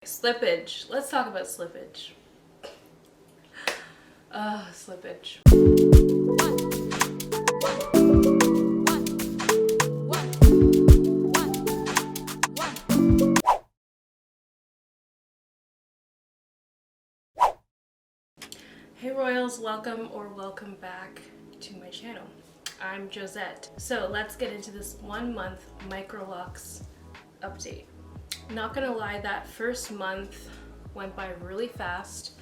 Slippage. Let's talk about slippage. Slippage. Hey Royals, welcome back to my channel. I'm Josette. So let's get into this 1 month MICROLOCS update. Not gonna lie, that first month went by really fast.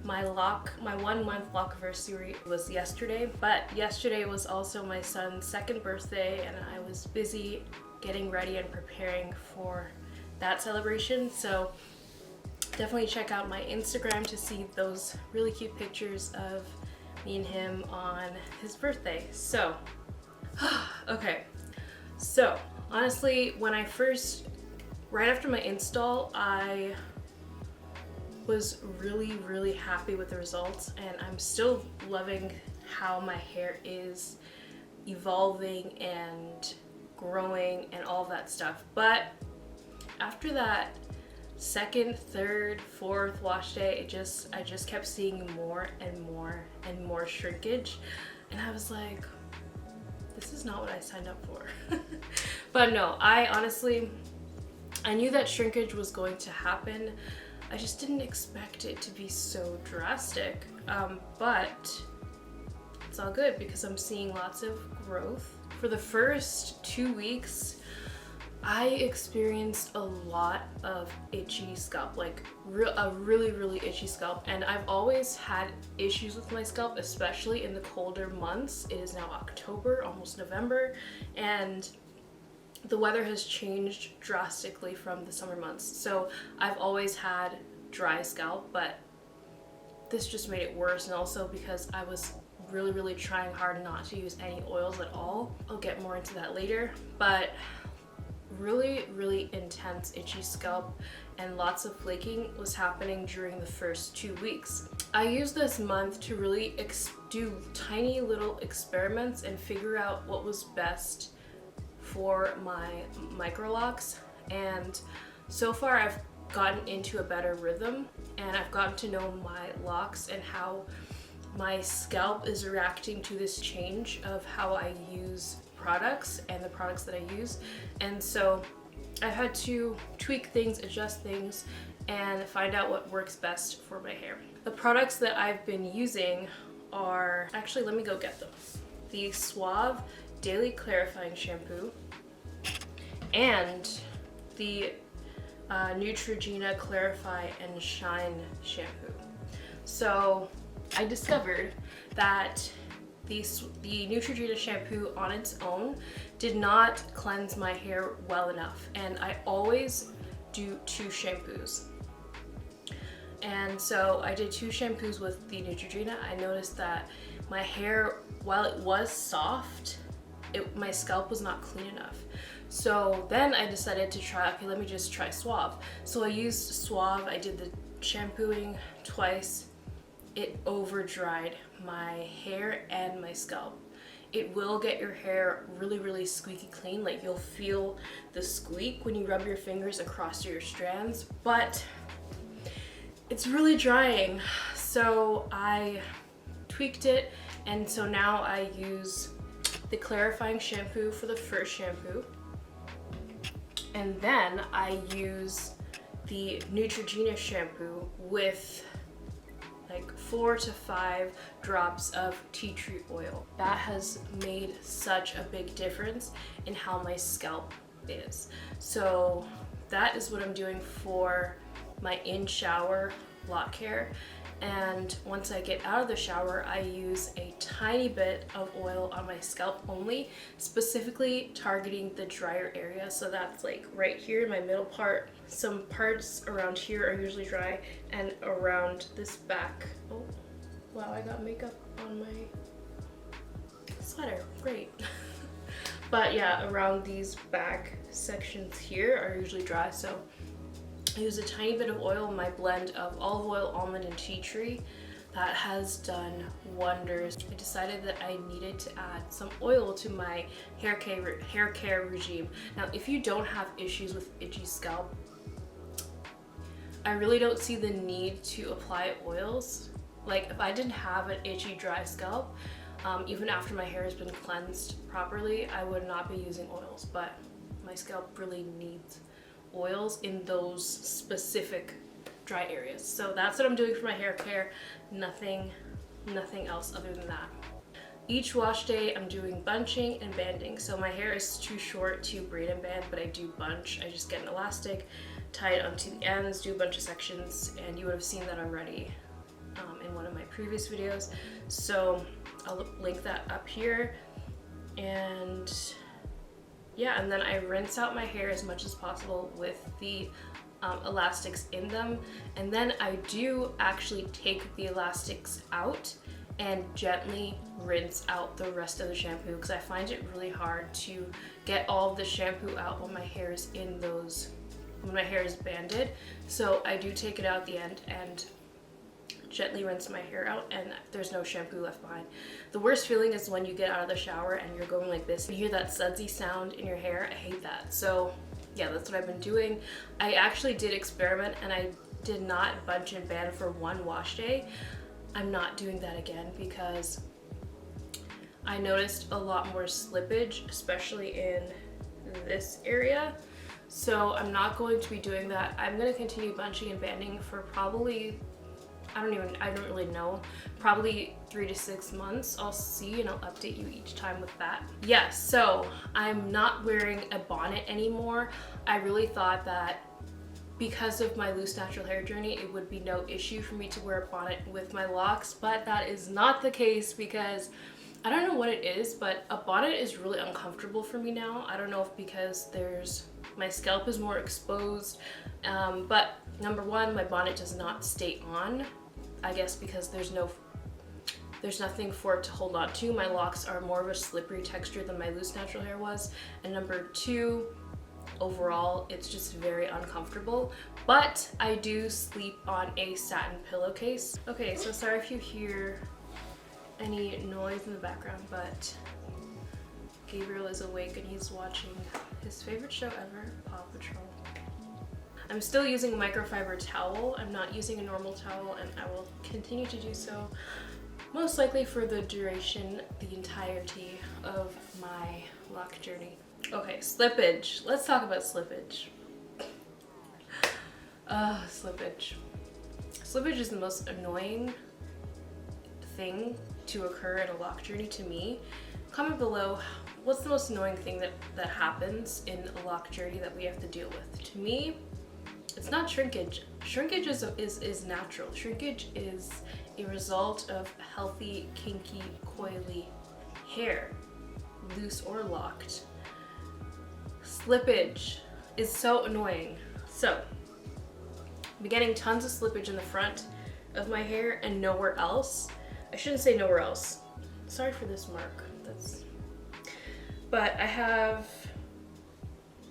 My 1 month Locversary was yesterday, but yesterday was also my son's 2nd birthday and I was busy getting ready and preparing for that celebration. So definitely check out my Instagram to see those really cute pictures of me and him on his birthday. So, okay. So, honestly, when I first, right after my install, I was really happy with the results, and I'm still loving how my hair is evolving and growing and all that stuff. But after that 2nd, 3rd, 4th wash day, I just kept seeing more and more shrinkage, and I was like, this is not what I signed up for. But no, I knew that shrinkage was going to happen. I just didn't expect it to be so drastic, but it's all good because I'm seeing lots of growth. For the first 2 weeks, I experienced a lot of itchy scalp, like a really itchy scalp, and I've always had issues with my scalp, especially in the colder months. It is now October, almost November, and the weather has changed drastically from the summer months. So I've always had dry scalp, but this just made it worse, and also because I was really trying hard not to use any oils at all. I'll get more into that later, but really intense itchy scalp and lots of flaking was happening during the first 2 weeks. I used this month to really do tiny little experiments and figure out what was best for my MICROLOCS, and so far I've gotten into a better rhythm and I've gotten to know my locks and how my scalp is reacting to this change of how I use products and the products that I use. And so I've had to tweak things, adjust things, and find out what works best for my hair. The products that I've been using are, actually let me go get them. The Suave Daily Clarifying Shampoo and the Neutrogena Clarify and Shine Shampoo. So I discovered that the Neutrogena shampoo on its own did not cleanse my hair well enough, and I always do 2 shampoos. And so I did 2 shampoos with the Neutrogena. I noticed that my hair, while it was soft, my scalp was not clean enough. So then I decided to try, okay, let me just try Suave. So I used Suave, I did the shampooing twice. It over dried my hair and my scalp. It will get your hair really squeaky clean, like you'll feel the squeak when you rub your fingers across your strands, but it's really drying. So I tweaked it, and so now I use the clarifying shampoo for the first shampoo, and then I use the Neutrogena shampoo with like 4 to 5 drops of tea tree oil. That has made such a big difference in how my scalp is. So that is what I'm doing for my in-shower lock care. And once I get out of the shower, I use a tiny bit of oil on my scalp only, specifically targeting the drier area. So that's like right here in my middle part. Some parts around here are usually dry, and around this back. Oh, wow, I got makeup on my sweater, great. But yeah, around these back sections here are usually dry, so I use a tiny bit of oil in my blend of olive oil, almond, and tea tree. That has done wonders. I decided that I needed to add some oil to my hair care regime. Now, if you don't have issues with itchy scalp, I really don't see the need to apply oils. Like if I didn't have an itchy, dry scalp, even after my hair has been cleansed properly, I would not be using oils, but my scalp really needs oils in those specific dry areas. So that's what I'm doing for my hair care. Nothing else other than that. Each wash day I'm doing bunching and banding. So my hair is too short to braid and band, but I do bunch. I just get an elastic, tie it onto the ends, do a bunch of sections, and you would have seen that already in one of my previous videos. So I'll link that up here. And yeah, and then I rinse out my hair as much as possible with the elastics in them. And then I do actually take the elastics out and gently rinse out the rest of the shampoo, because I find it really hard to get all of the shampoo out when my hair is when my hair is banded. So I do take it out at the end and gently rinse my hair out, and there's no shampoo left behind. The worst feeling is when you get out of the shower and you're going like this and you hear that sudsy sound in your hair. I hate that. So yeah, that's what I've been doing. I actually did experiment and I did not bunch and band for one wash day. I'm not doing that again because I noticed a lot more slippage, especially in this area. So I'm not going to be doing that. I'm going to continue bunching and banding for probably, I don't really know, probably 3 to 6 months. I'll see and I'll update you each time with that. Yeah, so I'm not wearing a bonnet anymore. I really thought that because of my loose natural hair journey, it would be no issue for me to wear a bonnet with my locks, but that is not the case because I don't know what it is, but a bonnet is really uncomfortable for me now. I don't know if because my scalp is more exposed, but number one, my bonnet does not stay on. I guess because there's nothing for it to hold on to. My locks are more of a slippery texture than my loose natural hair was. And number two, overall, it's just very uncomfortable. But I do sleep on a satin pillowcase. Okay, so sorry if you hear any noise in the background, but Gabriel is awake and he's watching his favorite show ever, Paw Patrol. I'm still using a microfiber towel. I'm not using a normal towel, and I will continue to do so most likely for the duration, the entirety of my lock journey. Okay, slippage. Let's talk about slippage. Slippage. Slippage is the most annoying thing to occur in a lock journey to me. Comment below, what's the most annoying thing that happens in a lock journey that we have to deal with? To me, it's not shrinkage. Shrinkage is natural. Shrinkage is a result of healthy, kinky, coily hair, loose or locked. Slippage is so annoying. So, I'm getting tons of slippage in the front of my hair and nowhere else. I shouldn't say nowhere else. Sorry for this mark. But I have,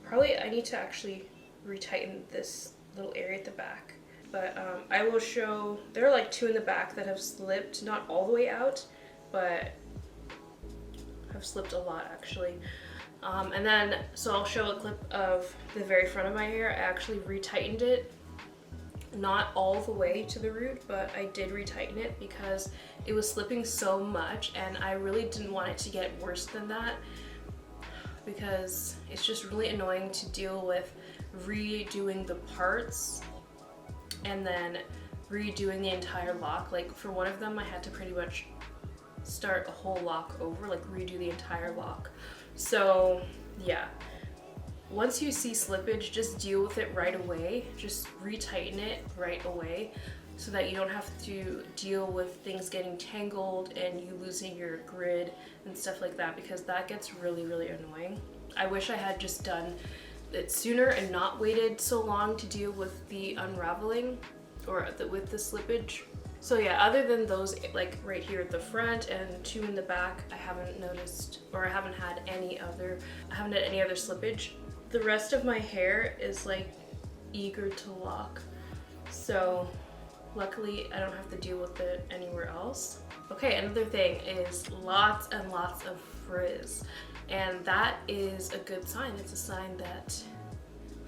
I need to actually retighten this little area at the back. But I will show, there are like 2 in the back that have slipped, not all the way out, but have slipped a lot actually. And then, so I'll show a clip of the very front of my hair. I actually retightened it, not all the way to the root, but I did retighten it because it was slipping so much and I really didn't want it to get worse than that, because it's just really annoying to deal with redoing the parts and then redoing the entire lock. Like for one of them, I had to pretty much start a whole lock over, like redo the entire lock. So yeah, once you see slippage, just deal with it right away. Just retighten it right away so that you don't have to deal with things getting tangled and you losing your grid and stuff like that, because that gets really, really annoying. I wish I had just done it sooner and not waited so long to deal with the unraveling or with the slippage. So yeah, other than those, like right here at the front and 2 in the back, I haven't noticed, or I haven't had any other slippage. The rest of my hair is like eager to lock, so luckily I don't have to deal with it anywhere else. Okay, another thing is lots and lots of frizz, and that is a good sign. It's a sign that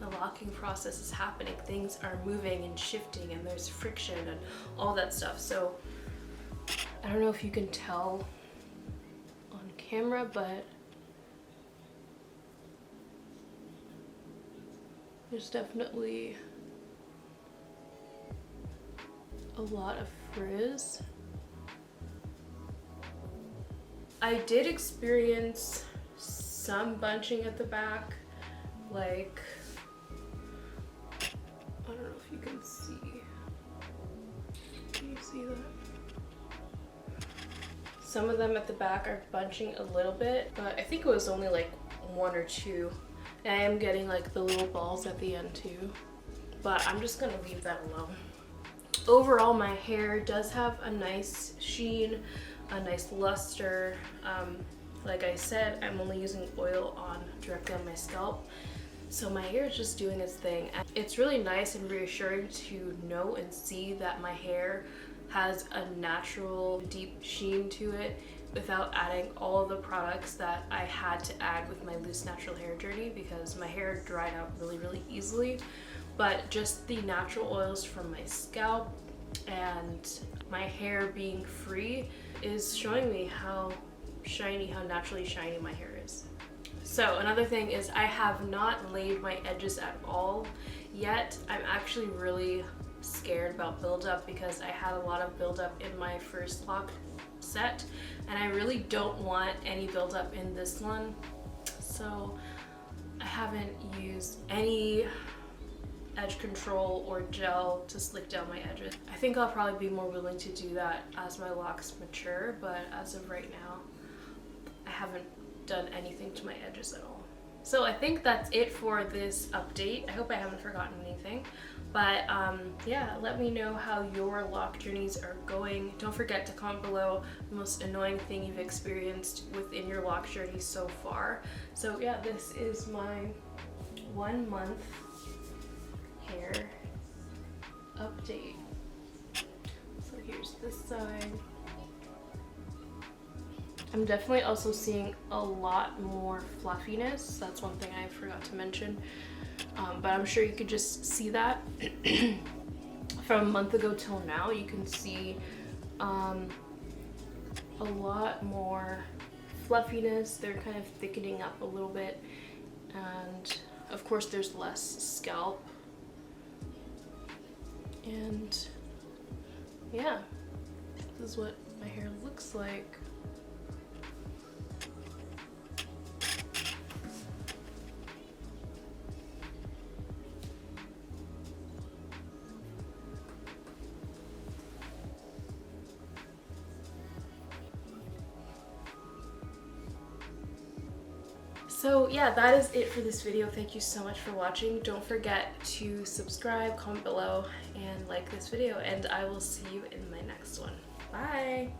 the locking process is happening. Things are moving and shifting and there's friction and all that stuff. So I don't know if you can tell on camera, but there's definitely a lot of frizz. I did experience some bunching at the back, like, I don't know if you can see. Can you see that? Some of them at the back are bunching a little bit, but I think it was only like 1 or 2. And I am getting like the little balls at the end too, but I'm just gonna leave that alone. Overall, my hair does have a nice sheen, a nice luster. Like I said, I'm only using oil directly on my scalp, so my hair is just doing its thing. And it's really nice and reassuring to know and see that my hair has a natural deep sheen to it without adding all of the products that I had to add with my loose natural hair journey, because my hair dried out really easily. But just the natural oils from my scalp and my hair being free is showing me how naturally shiny my hair is. So another thing is I have not laid my edges at all yet. I'm actually really scared about buildup because I had a lot of buildup in my first Loc set, and I really don't want any buildup in this one. So I haven't used any edge control or gel to slick down my edges. I think I'll probably be more willing to do that as my locks mature, but as of right now, I haven't done anything to my edges at all. So I think that's it for this update. I hope I haven't forgotten anything, but yeah, let me know how your lock journeys are going. Don't forget to comment below the most annoying thing you've experienced within your lock journey so far. So yeah, this is my 1 month hair update. So here's this side. I'm definitely also seeing a lot more fluffiness. That's one thing I forgot to mention, but I'm sure you could just see that from a month ago till now. You can see a lot more fluffiness. They're kind of thickening up a little bit, and of course there's less scalp. And yeah, this is what my hair looks like. So yeah, that is it for this video. Thank you so much for watching. Don't forget to subscribe, comment below, and like this video, and I will see you in my next one. Bye!